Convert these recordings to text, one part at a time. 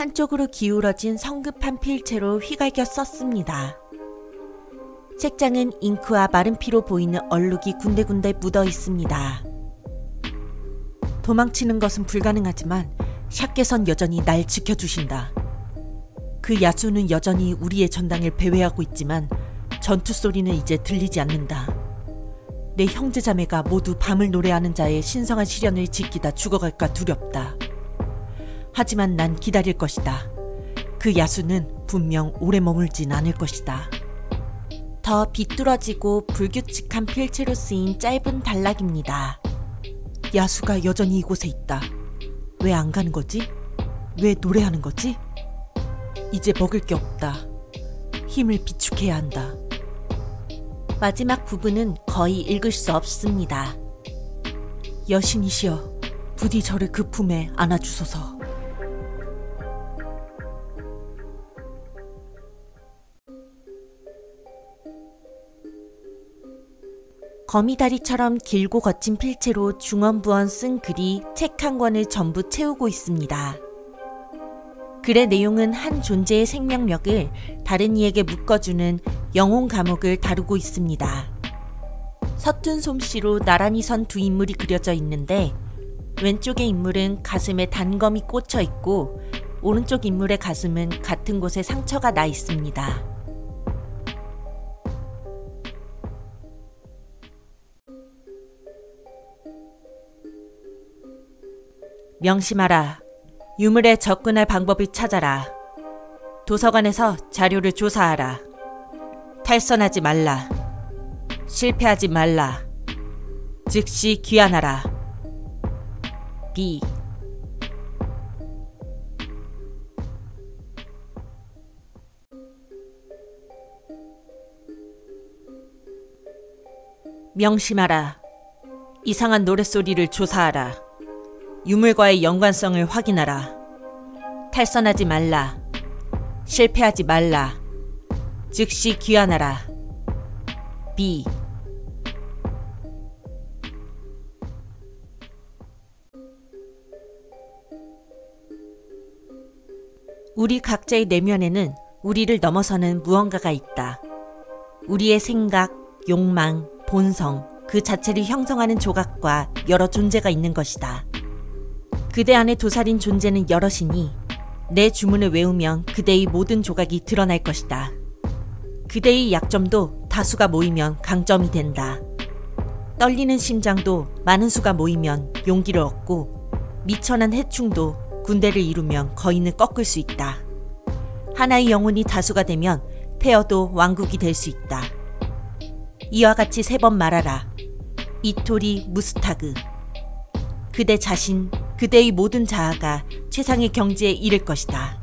한쪽으로 기울어진 성급한 필체로 휘갈겨 썼습니다. 책장은 잉크와 마른 피로 보이는 얼룩이 군데군데 묻어 있습니다. 도망치는 것은 불가능하지만 샤께선 여전히 날 지켜주신다. 그 야수는 여전히 우리의 전당을 배회하고 있지만 전투 소리는 이제 들리지 않는다. 내 형제자매가 모두 밤을 노래하는 자의 신성한 시련을 지키다 죽어갈까 두렵다. 하지만 난 기다릴 것이다. 그 야수는 분명 오래 머물진 않을 것이다. 더 비뚤어지고 불규칙한 필체로 쓰인 짧은 단락입니다. 야수가 여전히 이곳에 있다. 왜 안 가는 거지? 왜 노래하는 거지? 이제 먹을 게 없다. 힘을 비축해야 한다. 마지막 부분은 거의 읽을 수 없습니다. 여신이시여, 부디 저를 그 품에 안아주소서. 거미다리처럼 길고 거친 필체로 중언부언 쓴 글이 책 한 권을 전부 채우고 있습니다. 글의 내용은 한 존재의 생명력을 다른 이에게 묶어주는 영혼 감옥을 다루고 있습니다. 서툰 솜씨로 나란히 선 두 인물이 그려져 있는데 왼쪽의 인물은 가슴에 단검이 꽂혀 있고 오른쪽 인물의 가슴은 같은 곳에 상처가 나 있습니다. 명심하라. 유물에 접근할 방법을 찾아라. 도서관에서 자료를 조사하라. 탈선하지 말라. 실패하지 말라. 즉시 귀환하라. B. 명심하라. 이상한 노랫소리를 조사하라. 유물과의 연관성을 확인하라. 탈선하지 말라. 실패하지 말라. 즉시 귀환하라. B. 우리 각자의 내면에는 우리를 넘어서는 무언가가 있다. 우리의 생각, 욕망, 본성, 그 자체를 형성하는 조각과 여러 존재가 있는 것이다. 그대 안에 도사린 존재는 여럿이니 내 주문을 외우면 그대의 모든 조각이 드러날 것이다. 그대의 약점도 다수가 모이면 강점이 된다. 떨리는 심장도 많은 수가 모이면 용기를 얻고 미천한 해충도 군대를 이루면 거인을 꺾을 수 있다. 하나의 영혼이 다수가 되면 폐허도 왕국이 될 수 있다. 이와 같이 3번 말하라. 이토리 무스타그. 그대 자신, 그대의 모든 자아가 최상의 경지에 이를 것이다.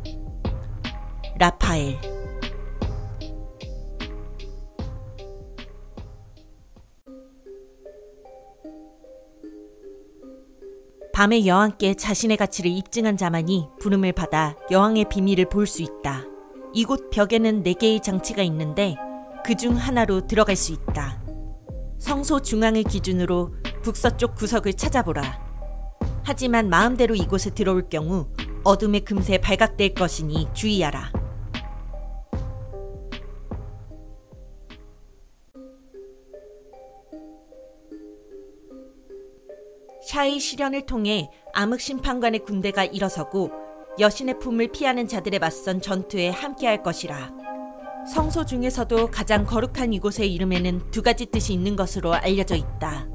라파엘. 밤에 여왕께 자신의 가치를 입증한 자만이 부름을 받아 여왕의 비밀을 볼 수 있다. 이곳 벽에는 4개의 장치가 있는데 그중 하나로 들어갈 수 있다. 성소 중앙을 기준으로 북서쪽 구석을 찾아보라. 하지만 마음대로 이곳에 들어올 경우 어둠에 금세 발각될 것이니 주의하라. 샤의 시련을 통해 암흑심판관의 군대가 일어서고 여신의 품을 피하는 자들에 맞선 전투에 함께할 것이라. 성소 중에서도 가장 거룩한 이곳의 이름에는 2가지 뜻이 있는 것으로 알려져 있다.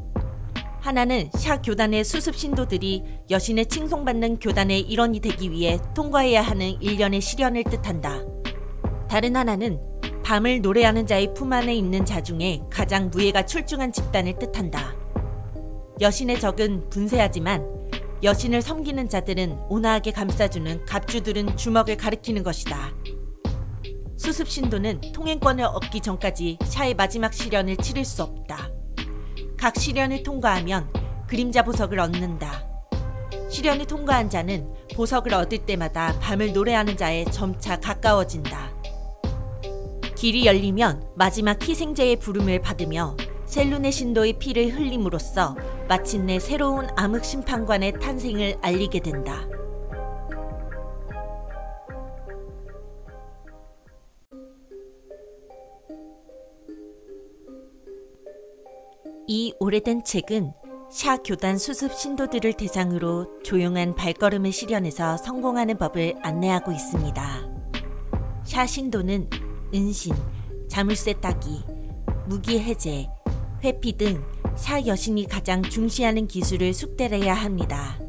하나는 샤 교단의 수습 신도들이 여신의 칭송받는 교단의 일원이 되기 위해 통과해야 하는 일련의 시련을 뜻한다. 다른 하나는 밤을 노래하는 자의 품 안에 있는 자 중에 가장 무예가 출중한 집단을 뜻한다. 여신의 적은 분세하지만 여신을 섬기는 자들은 온화하게 감싸주는 갑주들은 주먹을 가리키는 것이다. 수습 신도는 통행권을 얻기 전까지 샤의 마지막 시련을 치를 수 없다. 각 시련을 통과하면 그림자 보석을 얻는다. 시련을 통과한 자는 보석을 얻을 때마다 밤을 노래하는 자에 점차 가까워진다. 길이 열리면 마지막 희생자의 부름을 받으며 셀룬의 신도의 피를 흘림으로써 마침내 새로운 암흑심판관의 탄생을 알리게 된다. 오래된 책은 샤 교단 수습 신도들을 대상으로 조용한 발걸음을 실현해서 성공하는 법을 안내하고 있습니다. 샤 신도는 은신, 자물쇠 따기, 무기 해제, 회피 등 샤 여신이 가장 중시하는 기술을 숙달해야 합니다.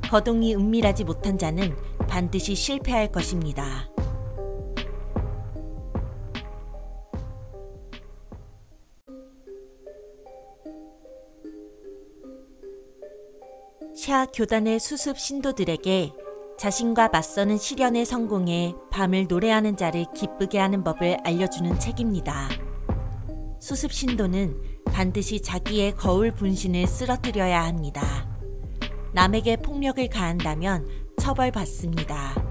거동이 은밀하지 못한 자는 반드시 실패할 것입니다. 샤 교단의 수습 신도들에게 자신과 맞서는 시련에 성공해 밤을 노래하는 자를 기쁘게 하는 법을 알려주는 책입니다. 수습 신도는 반드시 자기의 거울 분신을 쓰러뜨려야 합니다. 남에게 폭력을 가한다면 처벌받습니다.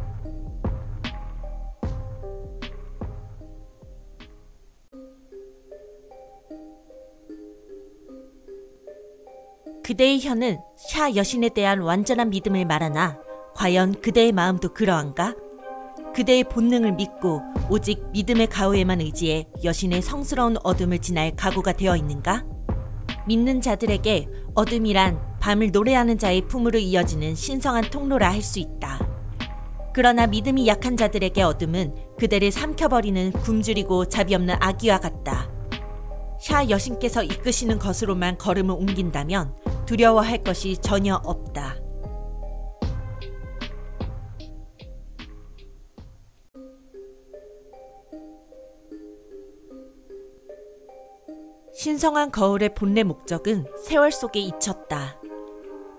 그대의 혀는 샤 여신에 대한 완전한 믿음을 말하나 과연 그대의 마음도 그러한가? 그대의 본능을 믿고 오직 믿음의 가호에만 의지해 여신의 성스러운 어둠을 지날 각오가 되어 있는가? 믿는 자들에게 어둠이란 밤을 노래하는 자의 품으로 이어지는 신성한 통로라 할 수 있다. 그러나 믿음이 약한 자들에게 어둠은 그대를 삼켜버리는 굶주리고 자비 없는 아기와 같다. 샤 여신께서 이끄시는 것으로만 걸음을 옮긴다면 두려워할 것이 전혀 없다. 신성한 거울의 본래 목적은 세월 속에 잊혔다.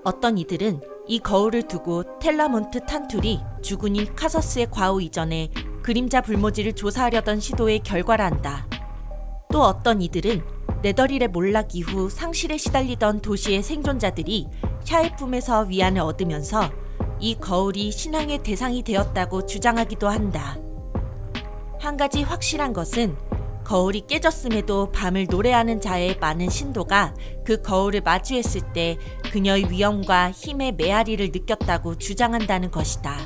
어떤 이들은 이 거울을 두고 텔라몬트 탄툴이 주군인 카서스의 과후 이전에 그림자 불모지를 조사하려던 시도의 결과라 한다. 또 어떤 이들은 네더릴의 몰락 이후 상실에 시달리던 도시의 생존자들이 샤의 품에서 위안을 얻으면서 이 거울이 신앙의 대상이 되었다고 주장하기도 한다. 한 가지 확실한 것은 거울이 깨졌음에도 밤을 노래하는 자의 많은 신도가 그 거울을 마주했을 때 그녀의 위엄과 힘의 메아리를 느꼈다고 주장한다는 것이다.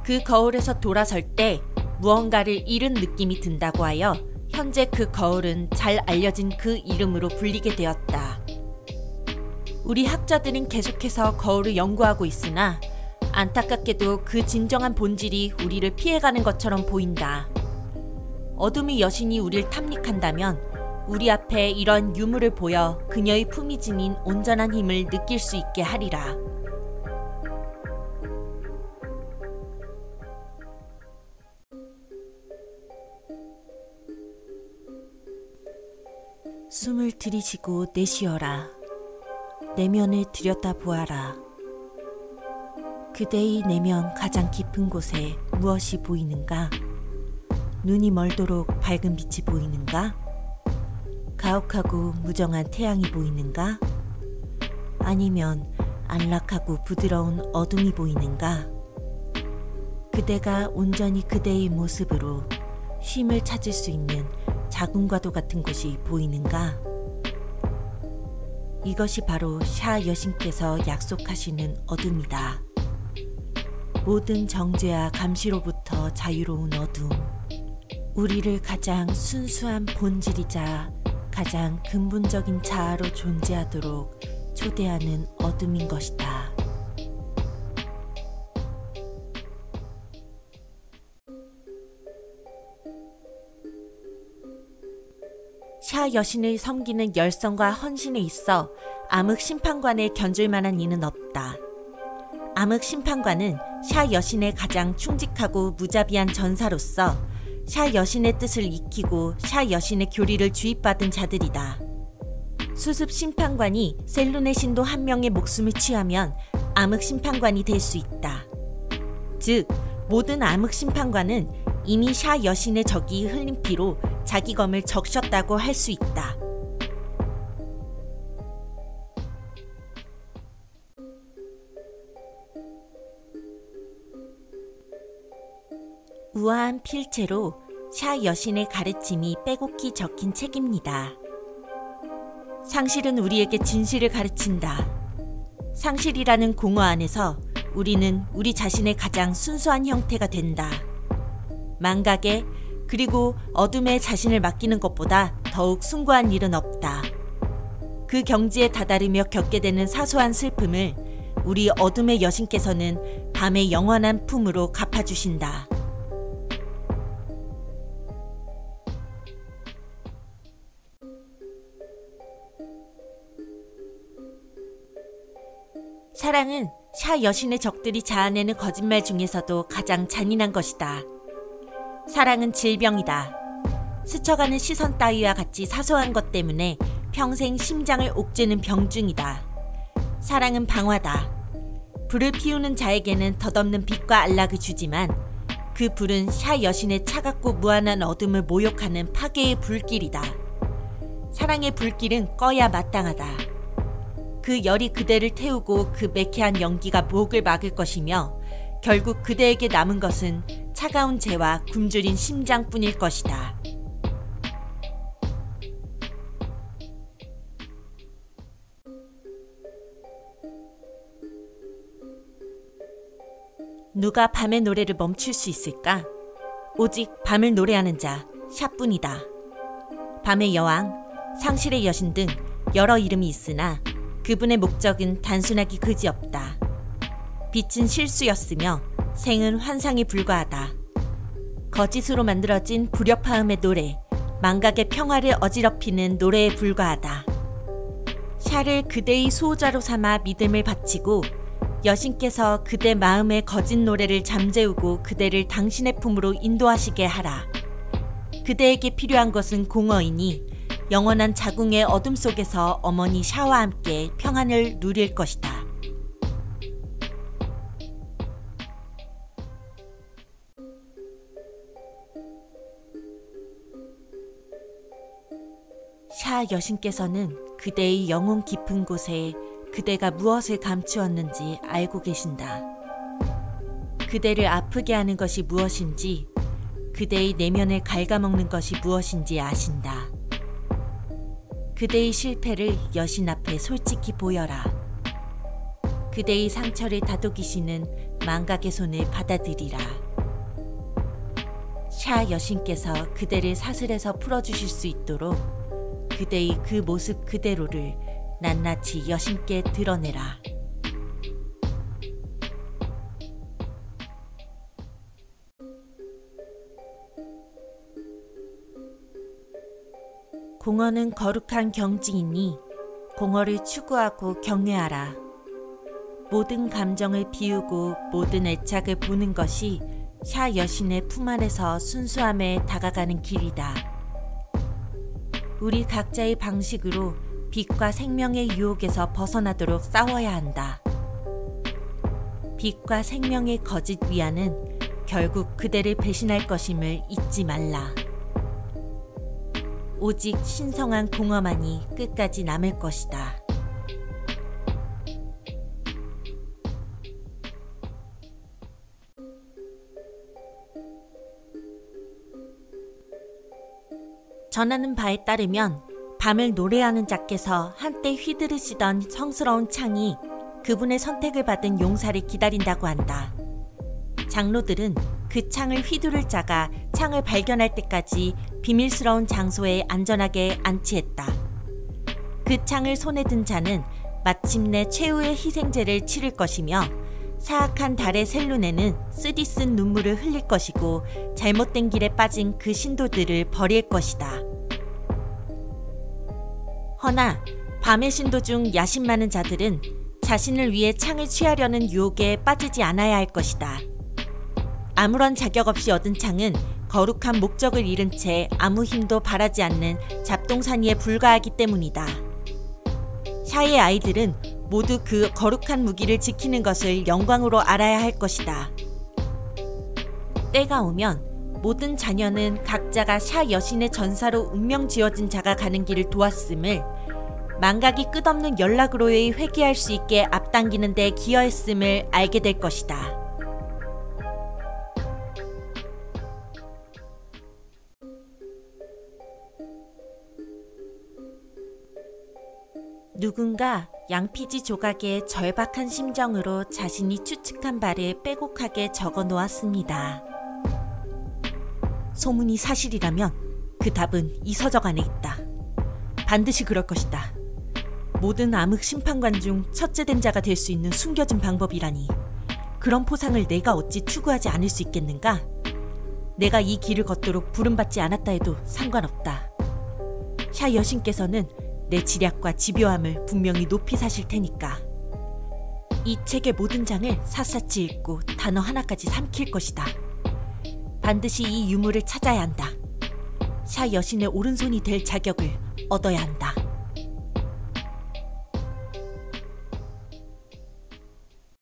그 거울에서 돌아설 때 무언가를 잃은 느낌이 든다고 하여 현재 그 거울은 잘 알려진 그 이름으로 불리게 되었다. 우리 학자들은 계속해서 거울을 연구하고 있으나 안타깝게도 그 진정한 본질이 우리를 피해가는 것처럼 보인다. 어둠의 여신이 우리를 탐닉한다면 우리 앞에 이런 유물을 보여 그녀의 품이 지닌 온전한 힘을 느낄 수 있게 하리라. 숨을 들이쉬고 내쉬어라. 내면을 들여다보아라. 그대의 내면 가장 깊은 곳에 무엇이 보이는가? 눈이 멀도록 밝은 빛이 보이는가? 가혹하고 무정한 태양이 보이는가? 아니면 안락하고 부드러운 어둠이 보이는가? 그대가 온전히 그대의 모습으로 쉼을 찾을 수 있는 자궁과도 같은 곳이 보이는가? 이것이 바로 샤 여신께서 약속하시는 어둠이다. 모든 정죄와 감시로부터 자유로운 어둠. 우리를 가장 순수한 본질이자 가장 근본적인 자아로 존재하도록 초대하는 어둠인 것이다. 샤 여신을 섬기는 열성과 헌신에 있어 암흑 심판관에 견줄 만한 이는 없다. 암흑 심판관은 샤 여신의 가장 충직하고 무자비한 전사로서 샤 여신의 뜻을 익히고 샤 여신의 교리를 주입받은 자들이다. 수습 심판관이 셀룬의 신도 한 명의 목숨을 취하면 암흑 심판관이 될 수 있다. 즉, 모든 암흑 심판관은 이미 샤 여신의 적이 흘린 피로 자기 검을 적셨다고 할 수 있다. 우아한 필체로 샤 여신의 가르침이 빼곡히 적힌 책입니다. 상실은 우리에게 진실을 가르친다. 상실이라는 공허 안에서 우리는 우리 자신의 가장 순수한 형태가 된다. 망각에 그리고 어둠에 자신을 맡기는 것보다 더욱 숭고한 일은 없다. 그 경지에 다다르며 겪게 되는 사소한 슬픔을 우리 어둠의 여신께서는 밤의 영원한 품으로 갚아주신다. 사랑은 샤 여신의 적들이 자아내는 거짓말 중에서도 가장 잔인한 것이다. 사랑은 질병이다. 스쳐가는 시선 따위와 같이 사소한 것 때문에 평생 심장을 옥죄는 병중이다. 사랑은 방화다. 불을 피우는 자에게는 덧없는 빛과 안락을 주지만 그 불은 샤 여신의 차갑고 무한한 어둠을 모욕하는 파괴의 불길이다. 사랑의 불길은 꺼야 마땅하다. 그 열이 그대를 태우고 그 매캐한 연기가 목을 막을 것이며 결국 그대에게 남은 것은 차가운 재와 굶주린 심장뿐일 것이다. 누가 밤의 노래를 멈출 수 있을까? 오직 밤을 노래하는 자, 샤뿐이다. 밤의 여왕, 상실의 여신 등 여러 이름이 있으나 그분의 목적은 단순하기 그지없다. 빛은 실수였으며 생은 환상에 불과하다. 거짓으로 만들어진 불협화음의 노래, 망각의 평화를 어지럽히는 노래에 불과하다. 샤를 그대의 수호자로 삼아 믿음을 바치고 여신께서 그대 마음의 거짓 노래를 잠재우고 그대를 당신의 품으로 인도하시게 하라. 그대에게 필요한 것은 공허이니 영원한 자궁의 어둠 속에서 어머니 샤와 함께 평안을 누릴 것이다. 샤 여신께서는 그대의 영혼 깊은 곳에 그대가 무엇을 감추었는지 알고 계신다. 그대를 아프게 하는 것이 무엇인지, 그대의 내면을 갉아먹는 것이 무엇인지 아신다. 그대의 실패를 여신 앞에 솔직히 보여라. 그대의 상처를 다독이시는 망각의 손을 받아들이라. 샤 여신께서 그대를 사슬에서 풀어주실 수 있도록 그대의 그 모습 그대로를 낱낱이 여신께 드러내라. 공허는 거룩한 경지이니 공허를 추구하고 경외하라. 모든 감정을 비우고 모든 애착을 보는 것이 샤 여신의 품 안에서 순수함에 다가가는 길이다. 우리 각자의 방식으로 빛과 생명의 유혹에서 벗어나도록 싸워야 한다. 빛과 생명의 거짓 위안은 결국 그대를 배신할 것임을 잊지 말라. 오직 신성한 공허만이 끝까지 남을 것이다. 전하는 바에 따르면 밤을 노래하는 자께서 한때 휘두르시던 성스러운 창이 그분의 선택을 받은 용사를 기다린다고 한다. 장로들은 그 창을 휘두를 자가 창을 발견할 때까지 비밀스러운 장소에 안전하게 안치했다. 그 창을 손에 든 자는 마침내 최후의 희생제를 치를 것이며 사악한 달의 셀룬에는 쓰디쓴 눈물을 흘릴 것이고 잘못된 길에 빠진 그 신도들을 버릴 것이다. 허나 밤의 신도 중 야심 많은 자들은 자신을 위해 창을 취하려는 유혹에 빠지지 않아야 할 것이다. 아무런 자격 없이 얻은 창은 거룩한 목적을 잃은 채 아무 힘도 바라지 않는 잡동사니에 불과하기 때문이다. 샤의 아이들은 모두 그 거룩한 무기를 지키는 것을 영광으로 알아야 할 것이다. 때가 오면 모든 자녀는 각자가 샤 여신의 전사로 운명 지어진 자가 가는 길을 도왔음을, 망각이 끝없는 연락으로의 회귀할 수 있게 앞당기는 데 기여했음을 알게 될 것이다. 누군가 양피지 조각에 절박한 심정으로 자신이 추측한 바를 빼곡하게 적어 놓았습니다. 소문이 사실이라면 그 답은 이 서적 안에 있다. 반드시 그럴 것이다. 모든 암흑 심판관 중 첫째 된 자가 될 수 있는 숨겨진 방법이라니. 그런 포상을 내가 어찌 추구하지 않을 수 있겠는가? 내가 이 길을 걷도록 부름받지 않았다 해도 상관없다. 샤 여신께서는 내 지략과 집요함을 분명히 높이 사실 테니까. 이 책의 모든 장을 샅샅이 읽고 단어 하나까지 삼킬 것이다. 반드시 이 유물을 찾아야 한다. 샤 여신의 오른손이 될 자격을 얻어야 한다.